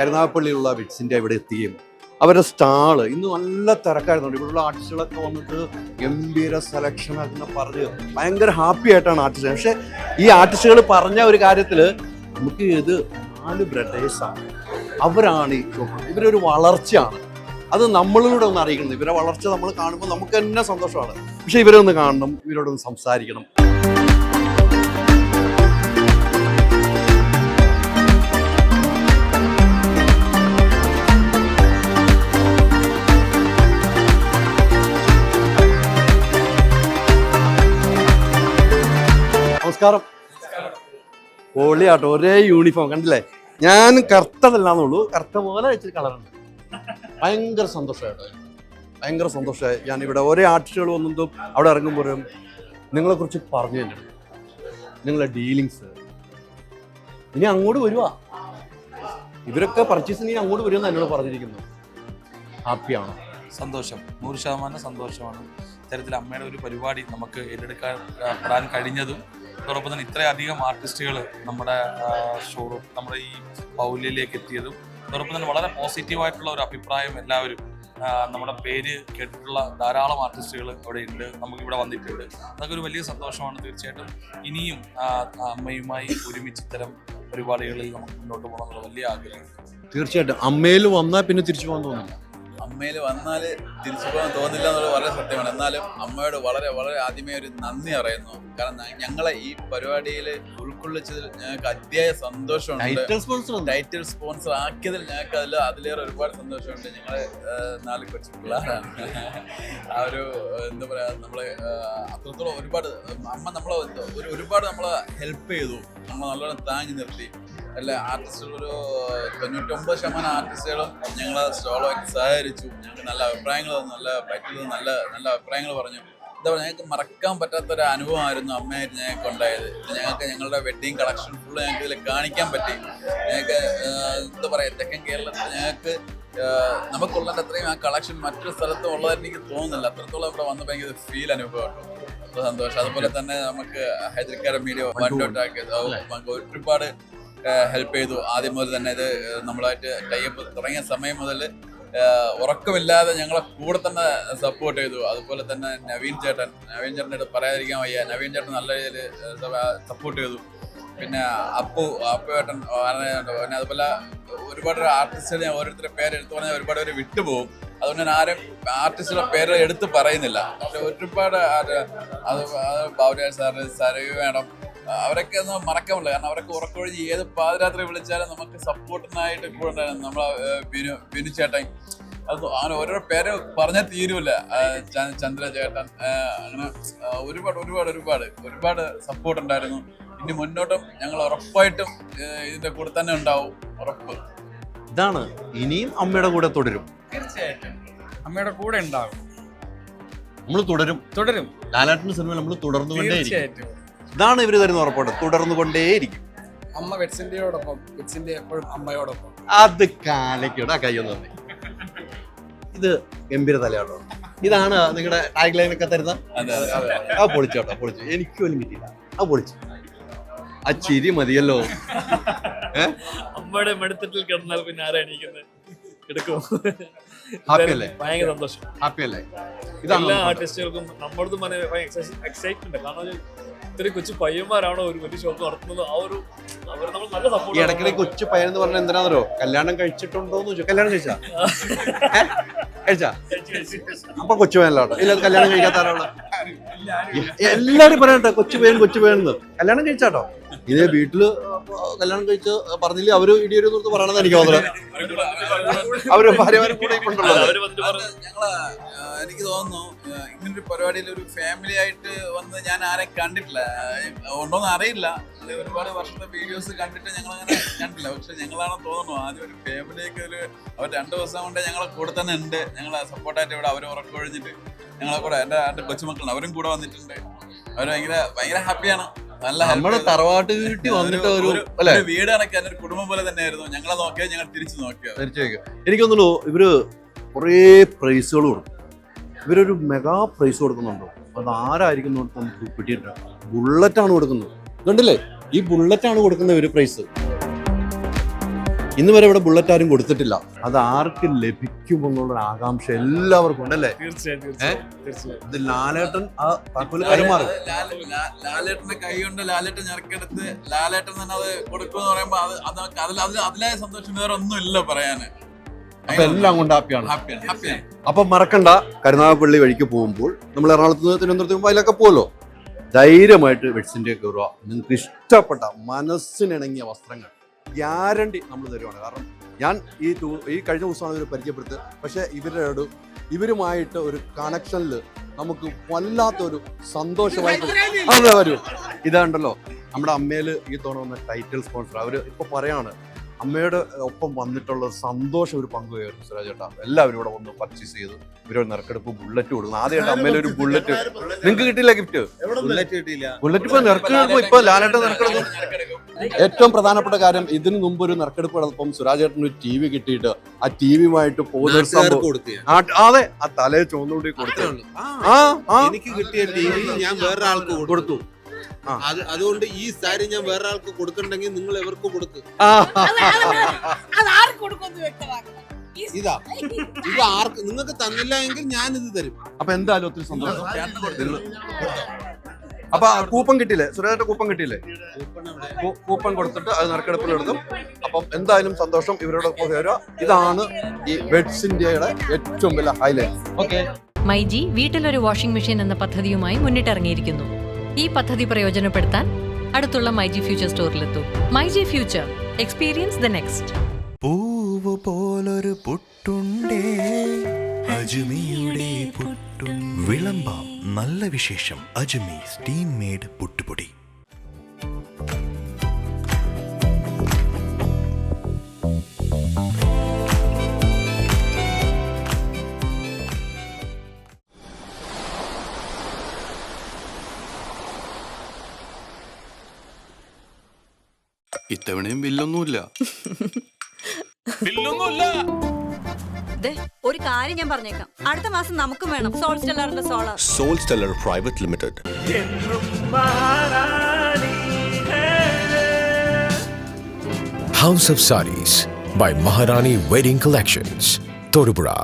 കരുനാഗപ്പള്ളിയിലുള്ള വിറ്റ്സിൻ്റെ ഇവിടെ എത്തുകയും അവരുടെ സ്റ്റാള് ഇന്ന് നല്ല തിരക്കായിരുന്നു. ഇവിടെയുള്ള ആർട്ടിസ്റ്റുകളൊക്കെ വന്നിട്ട് ഗംഭീര സെലക്ഷൻ അങ്ങനെ പറഞ്ഞ് ഭയങ്കര ഹാപ്പി ആയിട്ടാണ് ആർട്ടിസ്റ്റ്. പക്ഷെ ഈ ആർട്ടിസ്റ്റുകൾ പറഞ്ഞ ഒരു കാര്യത്തിൽ നമുക്ക് ഇത് 4 ബ്രദേഴ്സാണ്. അവരാണ് ഇവരൊരു വളർച്ചയാണ്. അത് നമ്മളിലൂടെ ഒന്ന് അറിയിക്കുന്നത്. ഇവരെ വളർച്ച നമ്മൾ കാണുമ്പോൾ നമുക്ക് തന്നെ സന്തോഷമാണ്. പക്ഷെ ഇവരെ ഒന്ന് കാണണം, ഇവരോടൊന്ന് സംസാരിക്കണം. നമസ്കാരം. പൊളിയാട്ടോ, ഒരേ യൂണിഫോം കണ്ടില്ലേ? ഞാൻ കറുത്തതല്ലാന്നുള്ളൂ, കറുത്ത പോലെ വെച്ചിട്ട് കളറുണ്ട്. ഭയങ്കര സന്തോഷമായിട്ടോ, ഭയങ്കര സന്തോഷമായി. ഞാനിവിടെ ഒരേ ആർട്ടിസ്റ്റുകൾ വന്നതും അവിടെ ഇറങ്ങുമ്പോഴും നിങ്ങളെക്കുറിച്ച് പറഞ്ഞു തന്നിട്ടുണ്ട്, നിങ്ങളെ ഡീലിങ്സ്. ഇനി അങ്ങോട്ട് വരുവാ, ഇവരൊക്കെ പർച്ചേസിന് ഇനി അങ്ങോട്ട് വരുമെന്ന് എന്നോട് പറഞ്ഞിരിക്കുന്നു. ഹാപ്പിയാണോ? സന്തോഷം, 100% സന്തോഷമാണ്. ഇത്തരത്തിൽ അമ്മയുടെ ഒരു പരിപാടി നമുക്ക് ഏറ്റെടുക്കാൻ കഴിഞ്ഞതും അതോടൊപ്പം തന്നെ ഇത്രയധികം ആർട്ടിസ്റ്റുകൾ നമ്മുടെ ഷോറൂം, നമ്മുടെ ഈ പൗലിയിലേക്ക് എത്തിയതും അതോടൊപ്പം തന്നെ വളരെ പോസിറ്റീവായിട്ടുള്ള ഒരു അഭിപ്രായം എല്ലാവരും, നമ്മുടെ പേര് കേട്ടിട്ടുള്ള ധാരാളം ആർട്ടിസ്റ്റുകൾ അവിടെ ഉണ്ട്, നമുക്കിവിടെ വന്നിട്ടുണ്ട്. അതൊക്കെ ഒരു വലിയ സന്തോഷമാണ്. തീർച്ചയായിട്ടും ഇനിയും അമ്മയുമായി ഒരുമിച്ച് ഇത്തരം പരിപാടികളിൽ നമുക്ക് മുന്നോട്ട് പോകണമെന്നുള്ള വലിയ ആഗ്രഹം. തീർച്ചയായിട്ടും അമ്മയിൽ വന്നാൽ പിന്നെ തിരിച്ചു പോകാൻ തോന്നില്ല. അമ്മയിൽ വന്നാൽ തിരിച്ചു പോകാൻ തോന്നില്ല എന്നുള്ളത് വളരെ സത്യമാണ്. എന്നാലും അമ്മയോട് വളരെ വളരെ ആദ്യമേ ഒരു നന്ദി അറിയുന്നു. കാരണം ഞങ്ങളെ ഈ പരിപാടിയിൽ ഉൾക്കൊള്ളിച്ചതിൽ ഞങ്ങൾക്ക് അതിയായ സന്തോഷമുണ്ട്. ടൈറ്റിൽ സ്പോൺസർ ആക്കിയതിൽ ഞങ്ങൾക്ക് അതിലേറെ ഒരുപാട് സന്തോഷമുണ്ട്. ഞങ്ങളെ 4 കൊച്ചു പിള്ളേരാണ്. ആ ഒരു എന്താ പറയുക, നമ്മളെ അത്രത്തോളം ഒരുപാട് അമ്മ നമ്മളെ ഒരുപാട് നമ്മളെ ഹെൽപ്പ് ചെയ്തു. നമ്മൾ നല്ലോണം താങ്ങി നിർത്തി. എല്ലാ ആർട്ടിസ്റ്റുകളും ഒരു 99% ആർട്ടിസ്റ്റുകളും ഞങ്ങളെ സ്റ്റോളുമായിട്ട് സഹകരിച്ചു. ഞങ്ങൾക്ക് നല്ല അഭിപ്രായങ്ങൾ തന്നു, നല്ല അഭിപ്രായങ്ങൾ പറഞ്ഞു. എന്താ പറയുക, ഞങ്ങൾക്ക് മറക്കാൻ പറ്റാത്തൊരു അനുഭവമായിരുന്നു അമ്മയായിട്ട് ഞങ്ങൾക്ക് ഉണ്ടായത്. ഞങ്ങൾക്ക് ഞങ്ങളുടെ വെഡ്ഡിങ് കളക്ഷൻ ഫുള്ള് ഞങ്ങൾക്ക് ഇതിൽ കാണിക്കാൻ പറ്റി. ഞങ്ങൾക്ക് എന്താ പറയുക, തെക്കൻ കേരളത്തിൽ ഞങ്ങൾക്ക് നമുക്കുള്ള അത്രയും ആ കളക്ഷൻ മറ്റൊരു സ്ഥലത്തും ഉള്ളതായിട്ട് എനിക്ക് തോന്നുന്നില്ല. അത്രത്തോളം ഇവിടെ വന്നപ്പോൾ എനിക്ക് ഫീൽ അനുഭവപ്പെട്ടു. അത്ര സന്തോഷം. അതുപോലെ തന്നെ നമുക്ക് ഹൈദരാബാദ് മീഡിയ വണ്ടോട്ടാക്കിയത് ഒരുപാട് ഹെൽപ്പ് ചെയ്തു. ആദ്യം മുതൽ തന്നെ ഇത് നമ്മളായിട്ട് ടൈപ്പ് തുടങ്ങിയ സമയം മുതൽ ഉറക്കമില്ലാതെ ഞങ്ങളെ കൂടെ തന്നെ സപ്പോർട്ട് ചെയ്തു. അതുപോലെ തന്നെ നവീൻ ചേട്ടൻ്റെ പറയാതിരിക്കാൻ വയ്യ. നവീൻ ചേട്ടൻ നല്ല രീതിയിൽ സപ്പോർട്ട് ചെയ്തു. പിന്നെ അപ്പുവേട്ടൻ, പിന്നെ അതുപോലെ ഒരുപാട് ആർട്ടിസ്റ്റുകൾ ഞാൻ ഓരോരുത്തരുടെ പേര് എടുത്തു പറഞ്ഞാൽ ഒരുപാട് പേര് വിട്ടുപോകും. അതുകൊണ്ട് ഞാൻ ആരും ആർട്ടിസ്റ്റുകളുടെ പേര് എടുത്ത് പറയുന്നില്ല. പക്ഷെ ഒരുപാട് അത് ബാബുരാജ് സാറ്, സരയു മേഡം, അവരൊക്കെ ഒന്നും മറക്കാമില്ല. കാരണം അവരൊക്കെ ഉറക്കൊഴിഞ്ഞ് ഏത് പാതിരാത്രി വിളിച്ചാലും നമുക്ക് സപ്പോർട്ടിനായിട്ട് കൂടെ ഉണ്ടായിരുന്നു. നമ്മളെ ബിനു ചേട്ടൻ, അത് അങ്ങനെ ഓരോ പേര് പറഞ്ഞാൽ തീരുമില്ല. ചന്ദ്ര ചേട്ടൻ, അങ്ങനെ ഒരുപാട് സപ്പോർട്ട് ഉണ്ടായിരുന്നു. ഇനി മുന്നോട്ടും ഞങ്ങൾ ഉറപ്പായിട്ടും ഇതിന്റെ കൂടെ തന്നെ ഉണ്ടാവും, ഉറപ്പ്. ഇതാണ്, ഇനിയും അമ്മയുടെ കൂടെ തുടരും. തീർച്ചയായിട്ടും അമ്മയുടെ കൂടെ ഉണ്ടാവും. നമ്മൾ തുടരും. ലാലേട്ടന്റെ സിനിമ നമ്മൾ തുടർന്നുകൊണ്ടേയിരിക്കും. ഇതാണ് ഇവര് തരുന്ന ഉറപ്പോട്ട്, തുടർന്നുകൊണ്ടേയിരിക്കും. അമ്മ വെറ്റ്സിന്റെയോടൊപ്പം, വെറ്റ്സിന്റെ എപ്പോഴും അമ്മയോടൊപ്പം. അത് കാലയ്ക്കോട് ആ കയ്യൊന്നു തന്നെ. ഇത് ഗംഭീര തലയാട്ടോ. ഇതാണ് നിങ്ങളുടെ ടാഗ് ലൈനൊക്കെ തരുന്ന. ആ പൊളിച്ചോട്ടോ, പൊളിച്ചു. എനിക്ക് പോലും കിട്ടിയില്ല, ആ പൊളിച്ചു. ആ ചിരി മതിയല്ലോ. അമ്മയുടെ മെടുത്തിട്ടിൽ കിടന്നാൽ പിന്നെ ആരാ എണീക്കുന്നത്? എടുക്കും. ഹാപ്പിയല്ലേ? ഭയങ്കര സന്തോഷം. ഹാപ്പിയല്ലേ? എല്ലാ ആർട്ടിസ്റ്റുകൾക്കും നമ്മളടുത്ത് എക്സൈറ്റ്മെന്റ്. കാരണം ഇത്രയും കൊച്ചു പയ്യന്മാരാണോ ഒരു വലിയ ഷോപ്പ് നടത്തുന്നത്. ആ ഒരു അവർ നമ്മൾ നല്ല സപ്പോർട്ട്. ഇടയ്ക്കിടെ കൊച്ചു പയ്യൻ എന്ന് പറഞ്ഞാൽ എന്തിനാന്നോ, കല്യാണം കഴിച്ചിട്ടുണ്ടോന്ന് ചോദിച്ചു. കല്യാണം കഴിച്ചാ അപ്പൊ കൊച്ചു പയ്യനല്ലോ. ഇല്ല, കല്യാണം കഴിക്കാത്ത ആരാണ്? എല്ലാരും പറയട്ടെ കൊച്ചു പയ്യൻ കല്യാണം കഴിച്ചാട്ടോ. ഇതേ വീട്ടില് കല്യാണം കഴിച്ച് പറഞ്ഞില്ലേ അവര് ഇടിയൊരു നിർത്ത് പറയണമെന്ന് എനിക്ക് തോന്നുന്നത്. അവര് ഭാര്യമാരും കൂടെ എനിക്ക് തോന്നുന്നു ഇങ്ങനൊരു പരിപാടിയിൽ ഒരു ഫാമിലി ആയിട്ട് വന്ന് ഞാൻ ആരെയും കണ്ടിട്ടില്ല. ഉണ്ടോന്ന് അറിയില്ല. ഒരുപാട് വർഷത്തെ വീഡിയോസ് കണ്ടിട്ട് ഞങ്ങൾ അങ്ങനെ കണ്ടില്ല. പക്ഷെ ഞങ്ങളാണെന്ന് തോന്നുന്നു ആദ്യം ഒരു ഫാമിലിയൊക്കെ അവർ 2 ദിവസം കൊണ്ട് ഞങ്ങളെ കൂടെ തന്നെ ഉണ്ട്. ഞങ്ങളെ സപ്പോർട്ടായിട്ട് ഇവിടെ അവർ ഉറക്കൊഴിഞ്ഞിട്ട് ഞങ്ങളെ കൂടെ എൻ്റെ കൊച്ചുമക്കളുണ്ട്, അവരും കൂടെ വന്നിട്ടുണ്ട്. അവർ ഭയങ്കര ഹാപ്പിയാണ്. നമ്മുടെ തറവാട്ട് വീട്ടിൽ വന്നിട്ട് ഒരു വീട് കണക്കാൻ ഒരു കുടുംബം പോലെ തന്നെയായിരുന്നു. ഞങ്ങളെ നോക്കിയാൽ ഞങ്ങൾ തിരിച്ചു നോക്കിയത്. തീർച്ചയായും എനിക്ക് തോന്നുന്നു ഇവര് കുറേ പ്രൈസുകൾ കൊടുക്കും. ഇവരൊരു മെഗാ പ്രൈസ് കൊടുക്കുന്നുണ്ടോ? അത് ആരായിരിക്കും നമുക്ക് കിട്ടിയിട്ടുണ്ട്. ബുള്ളറ്റാണ് കൊടുക്കുന്നത്. കണ്ടില്ലേ, ഈ ബുള്ളറ്റാണ് കൊടുക്കുന്ന ഒരു പ്രൈസ്. ഇന്ന് വരെ ഇവിടെ ബുള്ളറ്റ് ആരും കൊടുത്തിട്ടില്ല. അത് ആർക്ക് ലഭിക്കുമെന്നുള്ള ആകാംക്ഷ എല്ലാവർക്കും ഉണ്ടല്ലേ? തീർച്ചയായും ഇത് ലാലേട്ടൻ ആ താക്കോല് കൈമാറും. ലാലേട്ടന്റെ കൈ കൊണ്ട് ലാലേട്ടൻ ഞെറുക്കെടുത്ത് ലാലേട്ടൻ തന്നെ അത് കൊടുക്കുമെന്ന് പറയുമ്പോ അതിലായ സന്തോഷം വേറെ ഒന്നും ഇല്ല പറയാന്. അപ്പൊ എല്ലാം കൊണ്ട് ഹാപ്പിയാണ്. ഹാപ്പിയാണ്. അപ്പൊ മറക്കണ്ട, കരുനാഗപ്പള്ളി വഴിക്ക് പോകുമ്പോൾ നമ്മൾ എറണാകുളത്ത് നിന്ന് തിരുവനന്തപുരത്ത് അതിലൊക്കെ പോകുമല്ലോ, ധൈര്യമായിട്ട് വെഡ്സിന്റെ കയറുക. നിങ്ങൾക്ക് ഇഷ്ടപ്പെട്ട മനസ്സിനിണങ്ങിയ വസ്ത്രങ്ങൾ ഗ്യാരണ്ടി നമ്മൾ തരുവാണ്. കാരണം ഞാൻ ഈ കഴിഞ്ഞ ദിവസമാണ് ഇവരെ പരിചയപ്പെടുത്തുന്നത്. പക്ഷേ ഇവരുമായിട്ട് ഒരു കണക്ഷനിൽ നമുക്ക് വല്ലാത്തൊരു സന്തോഷമായിട്ട് അതെ വരൂ. ഇതാണ്ടല്ലോ നമ്മുടെ അമ്മയിൽ ഈ തവണ വന്ന ടൈറ്റിൽ സ്പോൺസർ. അവർ ഇപ്പൊ പറയാണ് അമ്മയുടെ ഒപ്പം വന്നിട്ടുള്ള സന്തോഷം ഒരു പങ്കുവയ്ക്കുന്നു. സുരാജ് ചേട്ടാ, എല്ലാവരും ഇവിടെ വന്ന് പർച്ചേസ് ചെയ്തു. ഇവരൊരു നറുക്കെടുപ്പ് ബുള്ളറ്റ് കൊടുക്കുന്നു. ആദ്യമായിട്ട് അമ്മയിൽ ഒരു ബുള്ളറ്റ്. നിങ്ങൾക്ക് കിട്ടിയില്ല ഗിഫ്റ്റ്? ബുള്ളറ്റ് ഇപ്പൊ നറുക്കെടുപ്പ് ഇപ്പൊ ലാലേട്ടൻ നറുക്കെടുക്കും. ഏറ്റവും പ്രധാനപ്പെട്ട കാര്യം, ഇതിനു മുമ്പ് ഒരു നറുക്കെടുപ്പ് നടന്നപ്പം സുരാജ് ചേട്ടന് ഒരു TV കിട്ടിയിട്ട് ആ TVയുമായിട്ട് പോകുന്ന സംഭവം. അതെ, ആ തലയെ ചുവന്നുകൂടി കൊടുത്തു. എനിക്ക് കിട്ടിയ TV ഞാൻ വേറൊരാൾക്ക് കൊടുത്തു. അതുകൊണ്ട് ഈ സാരി ഞാൻ വേറൊരാൾക്ക് കൊടുക്കണ്ടെങ്കിൽ നിങ്ങൾ എവർക്ക് കൊടുക്കും. ഇതാ ഇത് ആർക്ക് നിങ്ങൾക്ക് തന്നില്ല എങ്കിൽ ഞാൻ ഇത് തരും. അപ്പൊ എന്തായാലും ഒത്തിരി സന്തോഷം. അപ്പൊ കൂപ്പൺ കിട്ടിയില്ലേ സുരാജേട്ട? കൂപ്പൺ കിട്ടിയില്ലേ? കൂപ്പൺ കൊടുത്തിട്ട് അത് നറുക്കെടുപ്പിൽ എടുക്കും. അപ്പം എന്തായാലും സന്തോഷം. ഇവരോടൊപ്പം ചേരുക. ഇതാണ് ഈ വെഡ്സ് ഇന്ത്യയുടെ ഏറ്റവും വലിയ ഹൈലൈറ്റ്. ഓക്കെ. മൈജി വീട്ടിലൊരു വാഷിംഗ് മെഷീൻ എന്ന പദ്ധതിയുമായി മുന്നിട്ടിറങ്ങിയിരിക്കുന്നു. ഈ പദ്ധതി പ്രയോജനപ്പെടുത്താൻ അടുത്തുള്ള മൈജി ഫ്യൂച്ചർ സ്റ്റോറിലെത്തൂ. MyG future, experience the next. പൂവ് പോലൊരു പുട്ടുണ്ടേ അജ്മിയുടെ പുട്ടും. വിളമ്പാം നല്ല വിശേഷം. അജ്മി സ്റ്റീം മെയ്ഡ് പുട്ടുപൊടി. ഇത്തവണയും ബില്ലൊന്നുമില്ല. ഒരു കാര്യം ഞാൻ പറഞ്ഞേക്കാം, അടുത്ത മാസം നമുക്കും വേണം സോൾ സ്റ്റെല്ലറിന്റെ സോളാർ. Sol Stellar private limited. House of Sarees by Maharani Wedding Collections, Torupura.